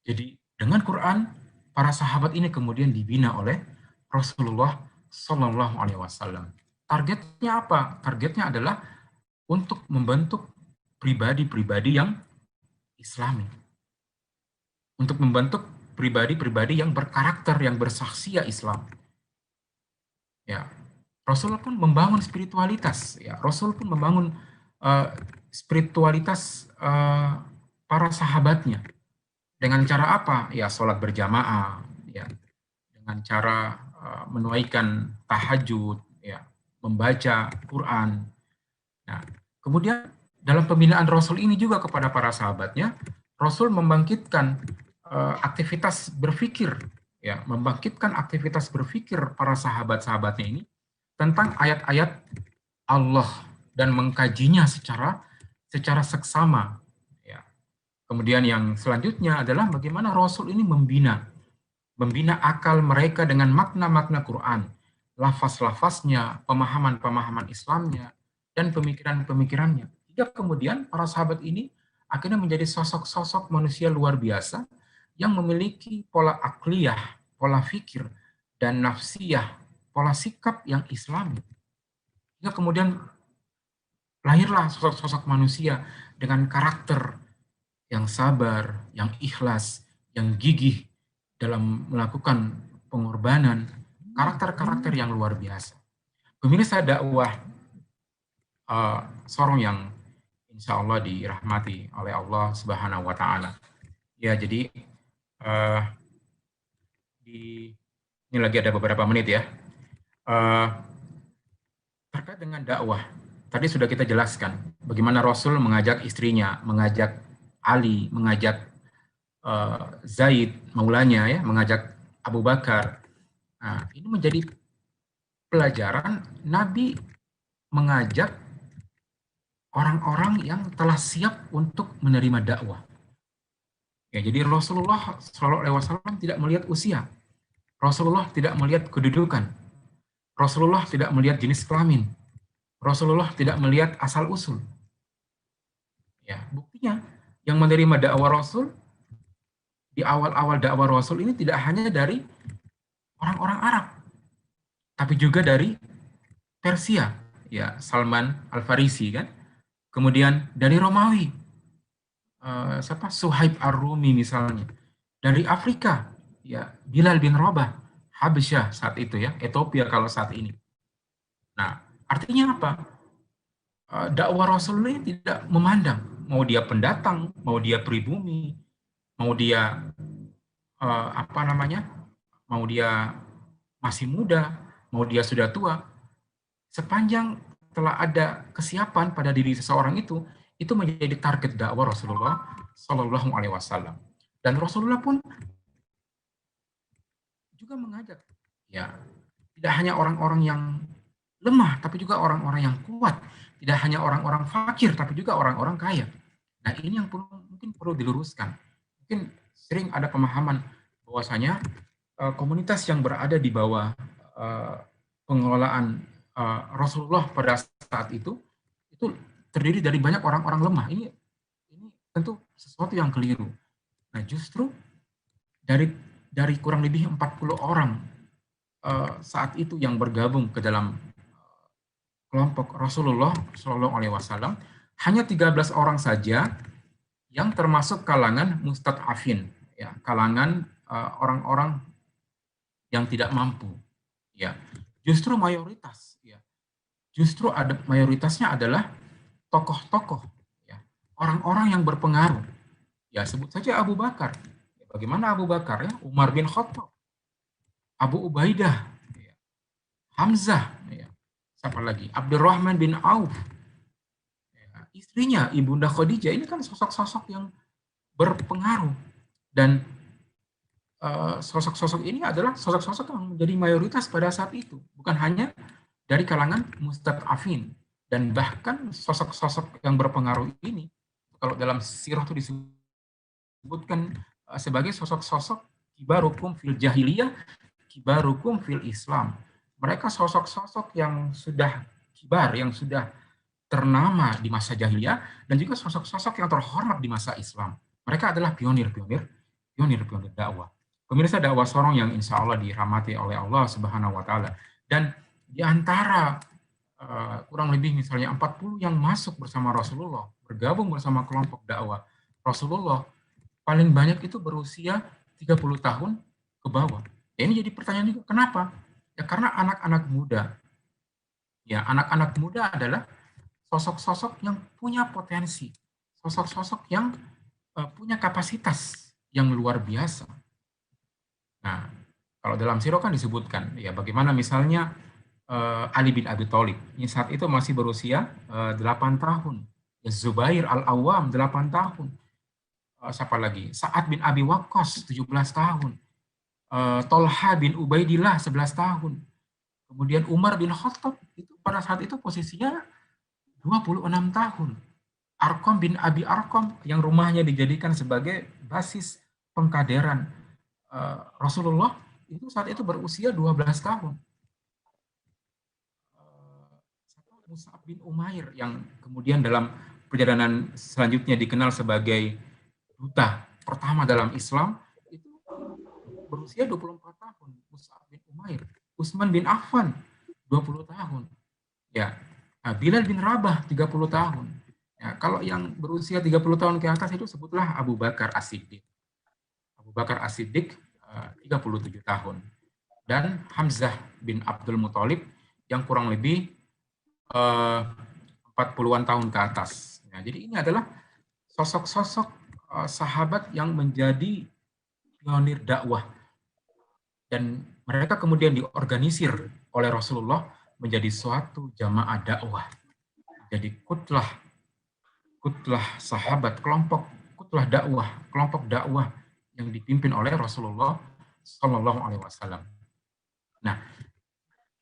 Jadi dengan Quran, para sahabat ini kemudian dibina oleh Rasulullah Shallallahu Alaihi Wasallam. Targetnya apa? Targetnya adalah untuk membentuk pribadi-pribadi yang Islami, untuk membentuk pribadi-pribadi yang berkarakter, yang bersaksiat Islam. Ya, Rasul pun membangun spiritualitas. Ya, Rasul pun membangun spiritualitas para sahabatnya. Dengan cara apa? Ya, sholat berjamaah, ya, dengan cara menunaikan tahajud, ya, membaca Quran. Nah, kemudian dalam pembinaan Rasul ini juga kepada para sahabatnya, Rasul membangkitkan aktivitas berpikir, ya, membangkitkan aktivitas berpikir para sahabat-sahabatnya ini tentang ayat-ayat Allah dan mengkajinya secara seksama. Ya. Kemudian yang selanjutnya adalah bagaimana Rasul ini membina akal mereka dengan makna-makna Quran, lafaz-lafaznya, pemahaman-pemahaman Islamnya, dan pemikiran-pemikirannya. Hingga kemudian para sahabat ini akhirnya menjadi sosok-sosok manusia luar biasa yang memiliki pola akliyah, pola fikir, dan nafsiyah, pola sikap yang islami. Hingga kemudian lahirlah sosok-sosok manusia dengan karakter yang sabar, yang ikhlas, yang gigih dalam melakukan pengorbanan, karakter-karakter yang luar biasa. Pemirsa dakwah Sorong yang insya Allah dirahmati oleh Allah Subhanahu wa Ta'ala. Ya, jadi ini lagi ada beberapa menit ya. Terkait dengan dakwah, tadi sudah kita jelaskan bagaimana Rasul mengajak istrinya, mengajak Ali, mengajak Zaid, maulanya ya, mengajak Abu Bakar. Nah, ini menjadi pelajaran Nabi mengajak orang-orang yang telah siap untuk menerima dakwah. Ya, jadi Rasulullah SAW tidak melihat usia, Rasulullah tidak melihat kedudukan, Rasulullah tidak melihat jenis kelamin, Rasulullah tidak melihat asal usul. Ya, buktinya yang menerima dakwah Rasul di awal-awal dakwah Rasul ini tidak hanya dari orang-orang Arab, tapi juga dari Persia, ya Salman Al-Farisi kan, kemudian dari Romawi, Suhaib Ar-Rumi misalnya, dari Afrika, ya Bilal bin Rabah, Habasyah saat itu ya, Ethiopia kalau saat ini. Nah, artinya apa? Dakwah Rasul ini tidak memandang mau dia pendatang, mau dia pribumi, mau dia mau dia masih muda, mau dia sudah tua, sepanjang telah ada kesiapan pada diri seseorang itu menjadi target dakwah Rasulullah Shallallahu Alaihi Wasallam. Dan Rasulullah pun juga mengajak, ya tidak hanya orang-orang yang lemah, tapi juga orang-orang yang kuat. Tidak hanya orang-orang fakir, tapi juga orang-orang kaya. Nah, ini yang mungkin perlu diluruskan. Mungkin sering ada pemahaman bahwasanya komunitas yang berada di bawah pengelolaan Rasulullah pada saat itu terdiri dari banyak orang-orang lemah. Ini tentu sesuatu yang keliru. Nah, justru dari kurang lebih 40 orang saat itu yang bergabung ke dalam kelompok Rasulullah Shallallahu Alaihi Wasallam, hanya 13 orang saja yang termasuk kalangan mustad'afin, ya, kalangan orang-orang yang tidak mampu, ya. Justru mayoritas, ya, justru mayoritasnya adalah tokoh-tokoh, ya, orang-orang yang berpengaruh, ya, sebut saja Abu Bakar. Ya, bagaimana Abu Bakar, ya, Umar bin Khattab, Abu Ubaidah, ya, Hamzah, ya, siapa lagi? Abdurrahman bin Auf, ya, istrinya Ibunda Khadijah. Ini kan sosok-sosok yang berpengaruh, dan sosok-sosok ini adalah sosok-sosok yang menjadi mayoritas pada saat itu, bukan hanya dari kalangan mustad'afin. Dan bahkan sosok-sosok yang berpengaruh ini, kalau dalam sirah itu disebutkan sebagai sosok-sosok kibarukum fil jahiliyah, kibarukum fil Islam. Mereka sosok-sosok yang sudah kibar, yang sudah ternama di masa jahiliyah, dan juga sosok-sosok yang terhormat di masa Islam. Mereka adalah pionir-pionir dakwah. Pemirsa dakwah Sorong yang insya Allah dirahmati oleh Allah Subhanahu wa Ta'ala. Dan di antara kurang lebih misalnya 40 yang masuk bersama Rasulullah, bergabung bersama kelompok dakwah Rasulullah, paling banyak itu berusia 30 tahun ke bawah. Ya, ini jadi pertanyaan juga, kenapa? Ya karena anak-anak muda. Ya, anak-anak muda adalah sosok-sosok yang punya potensi, sosok-sosok yang punya kapasitas yang luar biasa. Nah, kalau dalam sirah kan disebutkan, ya bagaimana misalnya Ali bin Abi Thalib, ini saat itu masih berusia 8 tahun. Ya, Zubair Al-Awwam 8 tahun. Siapa lagi? Sa'ad bin Abi Waqqas 17 tahun. Tolha bin Ubaidillah 11 tahun. Kemudian Umar bin Khattab itu pada saat itu posisinya 26 tahun. Arqam bin Abi Arqam yang rumahnya dijadikan sebagai basis pengkaderan Rasulullah itu saat itu berusia 12 tahun. Mus'ab bin Umair yang kemudian dalam perjalanan selanjutnya dikenal sebagai duta pertama dalam Islam, itu berusia 24 tahun, Mus'ab bin Umair. Utsman bin Affan 20 tahun. Ya, Bilal bin Rabah 30 tahun. Ya, kalau yang berusia 30 tahun ke atas itu sebutlah Abu Bakar As-Siddiq. Abu Bakar As-Siddiq 37 tahun. Dan Hamzah bin Abdul Muthalib yang kurang lebih 40-an tahun ke atas. Ya, jadi ini adalah sosok-sosok sahabat yang menjadi pionir dakwah. Dan mereka kemudian diorganisir oleh Rasulullah menjadi suatu jamaah dakwah. Jadi kutlah sahabat, kutlah dakwah, kelompok dakwah yang dipimpin oleh Rasulullah Shallallahu Alaihi Wasallam. Nah,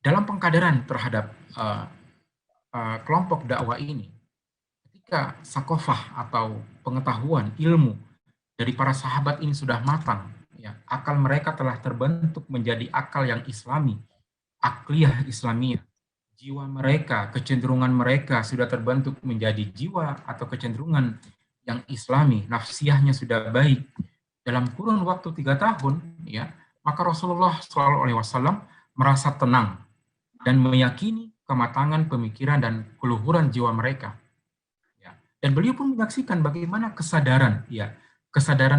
dalam pengkaderan terhadap kelompok dakwah ini, ketika sakofah atau pengetahuan ilmu dari para sahabat ini sudah matang, ya, akal mereka telah terbentuk menjadi akal yang islami, akliyah islamiyah. Jiwa mereka, kecenderungan mereka sudah terbentuk menjadi jiwa atau kecenderungan yang islami, nafsiyahnya sudah baik. Dalam kurun waktu 3 tahun, ya, maka Rasulullah SAW merasa tenang dan meyakini kematangan pemikiran dan keluhuran jiwa mereka. Ya. Dan beliau pun menyaksikan bagaimana kesadaran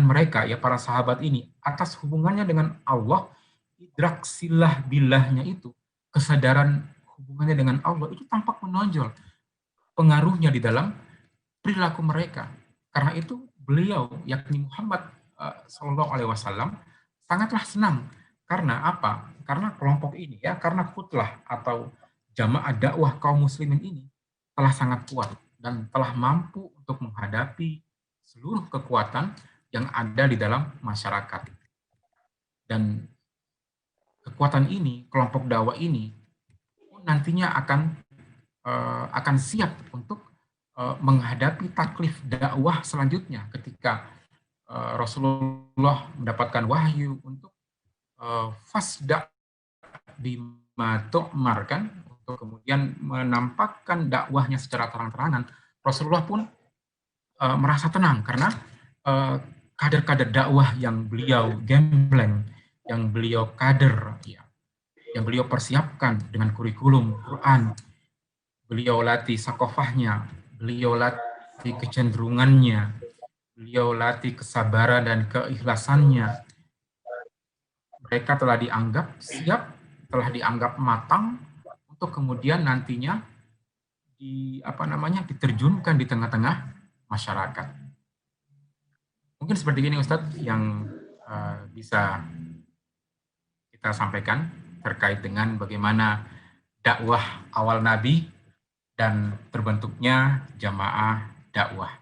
mereka, ya, para sahabat ini atas hubungannya dengan Allah, idrak silah billahnya itu, kesadaran hubungannya dengan Allah itu tampak menonjol pengaruhnya di dalam perilaku mereka. Karena itu beliau, yakni Muhammad Shallallahu Alaihi Wasallam, sangatlah senang. Karena apa? Karena kelompok ini, ya, karena kutlah atau jamaah dakwah kaum muslimin ini telah sangat kuat dan telah mampu untuk menghadapi seluruh kekuatan yang ada di dalam masyarakat. Dan kekuatan ini, kelompok dakwah ini nantinya akan siap untuk menghadapi taklif dakwah selanjutnya ketika Rasulullah mendapatkan wahyu untuk fasda bima tu'mar, kan, untuk kemudian menampakkan dakwahnya secara terang-terangan. Rasulullah pun merasa tenang karena kader-kader dakwah yang beliau gembleng, yang beliau kader, ya, yang beliau persiapkan dengan kurikulum Quran, beliau latih sakofahnya, beliau latih kecenderungannya, beliau latih kesabaran dan keikhlasannya. Mereka telah dianggap siap, telah dianggap matang untuk kemudian nantinya diterjunkan di tengah-tengah masyarakat. Mungkin seperti ini, Ustadz, yang bisa kita sampaikan terkait dengan bagaimana dakwah awal Nabi dan terbentuknya jamaah dakwah.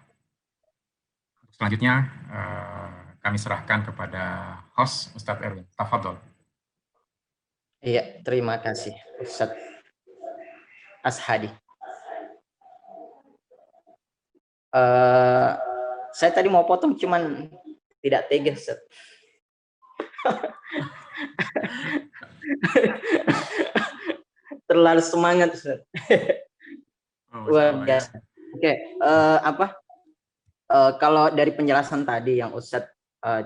Selanjutnya kami serahkan kepada host Ustadz Erwin. Tafadhol. Iya, terima kasih Ustadz Ashadi. Saya tadi mau potong, cuman tidak tega, Ustadz. Terlalu semangat, Ustadz. Luar biasa. Oke, kalau dari penjelasan tadi yang Ustadz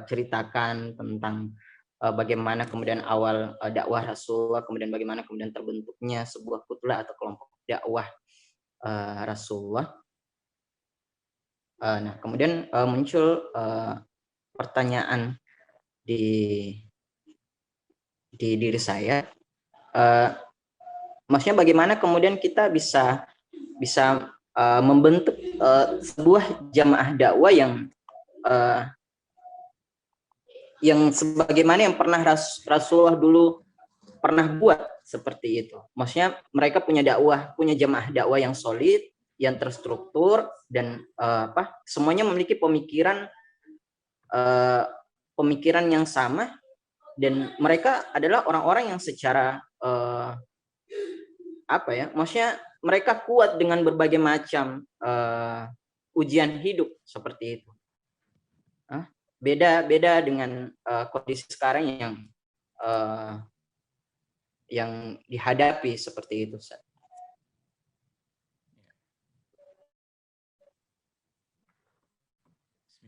ceritakan tentang bagaimana kemudian awal dakwah Rasulullah, kemudian bagaimana kemudian terbentuknya sebuah kutlah atau kelompok dakwah Rasulullah. Nah, kemudian muncul pertanyaan di diri saya, maksudnya bagaimana kemudian kita bisa membentuk sebuah jamaah dakwah yang sebagaimana yang pernah Rasulullah dulu pernah buat seperti itu. Maksudnya mereka punya jamaah dakwah yang solid, yang terstruktur, dan semuanya memiliki pemikiran yang sama, dan mereka adalah orang-orang yang secara maksudnya mereka kuat dengan berbagai macam ujian hidup seperti itu. Beda dengan kondisi sekarang yang dihadapi seperti itu.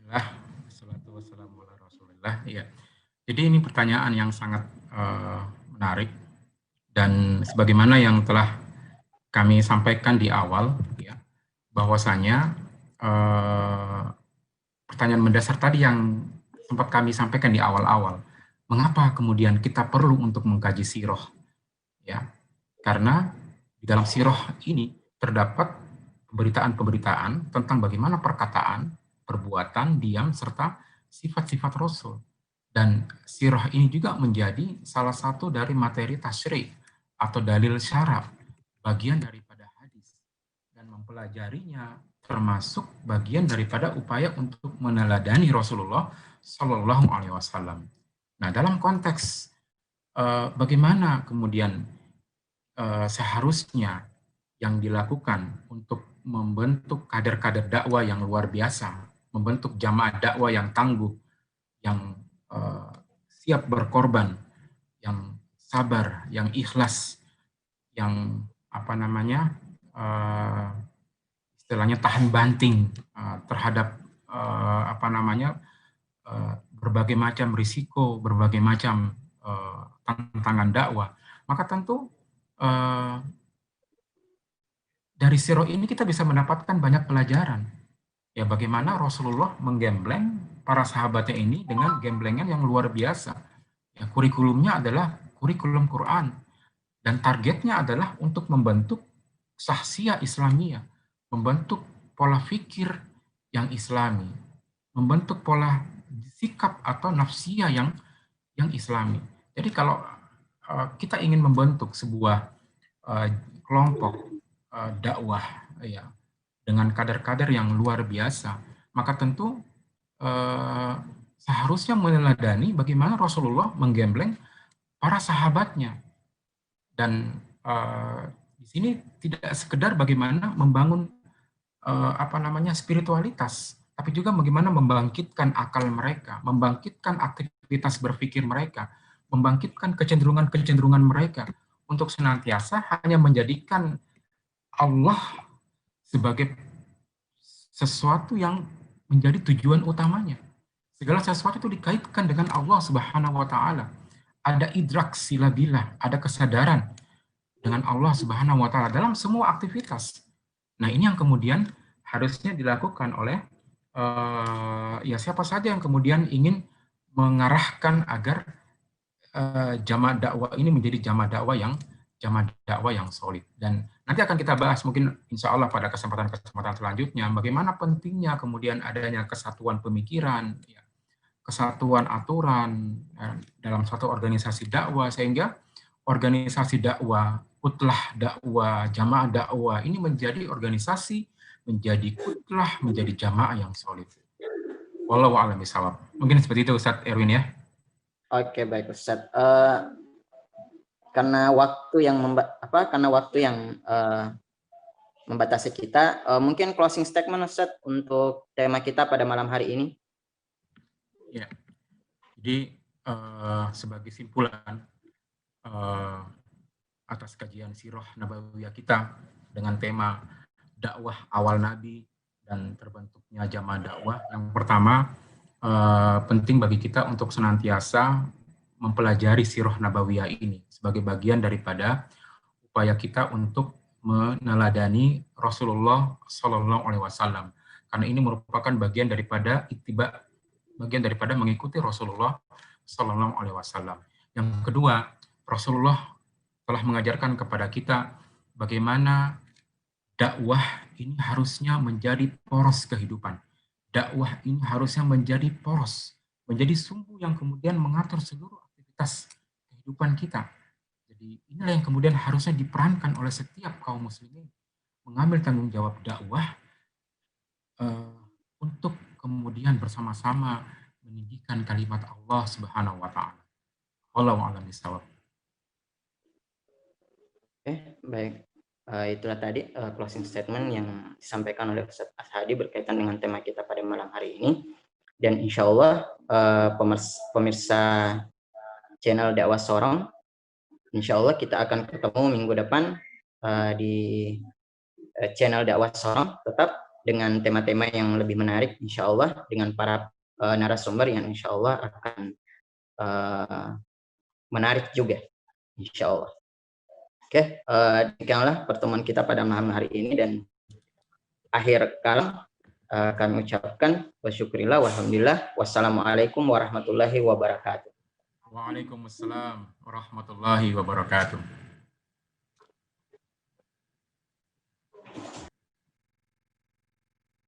Bismillah, wassalatu wassalamu ala Rasulillah. Ya. Jadi ini pertanyaan yang sangat menarik, dan sebagaimana yang telah kami sampaikan di awal, ya, bahwasanya pertanyaan mendasar tadi yang sempat kami sampaikan di awal-awal, mengapa kemudian kita perlu untuk mengkaji sirah? Ya, karena di dalam sirah ini terdapat pemberitaan-pemberitaan tentang bagaimana perkataan, perbuatan, diam, serta sifat-sifat Rasul. Dan sirah ini juga menjadi salah satu dari materi tasyri' atau dalil syara', bagian daripada hadis. Dan mempelajarinya termasuk bagian daripada upaya untuk meneladani Rasulullah Shallallahu Alaihi Wasallam. Nah, dalam konteks bagaimana kemudian seharusnya yang dilakukan untuk membentuk kader-kader dakwah yang luar biasa, membentuk jamaah dakwah yang tangguh, yang siap berkorban, yang sabar, yang ikhlas, yang istilahnya tahan banting terhadap berbagai macam risiko, berbagai macam tantangan dakwah. Maka tentu dari sirah ini kita bisa mendapatkan banyak pelajaran. Ya, bagaimana Rasulullah menggembleng para sahabatnya ini dengan gemblengan yang luar biasa. Ya, kurikulumnya adalah kurikulum Quran, dan targetnya adalah untuk membentuk sahsiah Islamiyah, membentuk pola fikir yang Islami, membentuk pola sikap atau nafsiyah yang Islami. Jadi kalau kita ingin membentuk sebuah kelompok dakwah, ya, dengan kader-kader yang luar biasa, maka tentu seharusnya meneladani bagaimana Rasulullah menggembleng para sahabatnya. Dan di sini tidak sekedar bagaimana membangun spiritualitas, tapi juga bagaimana membangkitkan akal mereka, membangkitkan aktivitas berpikir mereka, membangkitkan kecenderungan-kecenderungan mereka untuk senantiasa hanya menjadikan Allah sebagai sesuatu yang menjadi tujuan utamanya. Segala sesuatu itu dikaitkan dengan Allah Subhanahu wa taala. Ada idrak silabilah, ada kesadaran dengan Allah Subhanahu wa taala dalam semua aktivitas. Nah, ini yang kemudian harusnya dilakukan oleh siapa saja yang kemudian ingin mengarahkan agar jamaah dakwah ini menjadi jamaah dakwah yang solid. Dan nanti akan kita bahas mungkin insya Allah pada kesempatan-kesempatan selanjutnya bagaimana pentingnya kemudian adanya kesatuan pemikiran, ya, kesatuan aturan dalam satu organisasi dakwah, sehingga organisasi dakwah, kutlah dakwah, jamaah dakwah ini menjadi organisasi, menjadi kutlah, menjadi jamaah yang solid. Wallahu a'lam bishawab. Mungkin seperti itu Ustadz Erwin ya. Oke, baik Ustadz. Karena waktu yang membatasi kita, mungkin closing statement Ustadz untuk tema kita pada malam hari ini. Ya, jadi sebagai simpulan atas kajian sirah nabawiyah kita dengan tema dakwah awal Nabi dan terbentuknya jamaah dakwah, yang pertama penting bagi kita untuk senantiasa mempelajari sirah nabawiyah ini sebagai bagian daripada upaya kita untuk meneladani Rasulullah Shallallahu Alaihi Wasallam, karena ini merupakan bagian daripada ittiba, bagian daripada mengikuti Rasulullah Shallallahu Alaihi Wasallam. Yang kedua, Rasulullah telah mengajarkan kepada kita bagaimana dakwah ini harusnya menjadi poros kehidupan. Dakwah ini harusnya menjadi poros, menjadi sumbu yang kemudian mengatur seluruh aktivitas kehidupan kita. Jadi inilah yang kemudian harusnya diperankan oleh setiap kaum muslimin, mengambil tanggung jawab dakwah untuk kemudian bersama-sama meninggikan kalimat Allah Subhanahu wa taala. Wallahu a'lam bishawab. Oke, baik. Itulah tadi closing statement yang disampaikan oleh Ustadz Ashadi berkaitan dengan tema kita pada malam hari ini. Dan insya Allah pemirsa channel Dakwah Sorong, insya Allah kita akan ketemu minggu depan di channel Dakwah Sorong. Tetap dengan tema-tema yang lebih menarik, insya Allah, dengan para narasumber yang insya Allah akan menarik juga, insya Allah. Oke, demikianlah pertemuan kita pada malam hari ini, dan akhir kalam kami ucapkan wasyukurillah walhamdulillah. Wassalamualaikum warahmatullahi wabarakatuh. Waalaikumsalam warahmatullahi wabarakatuh.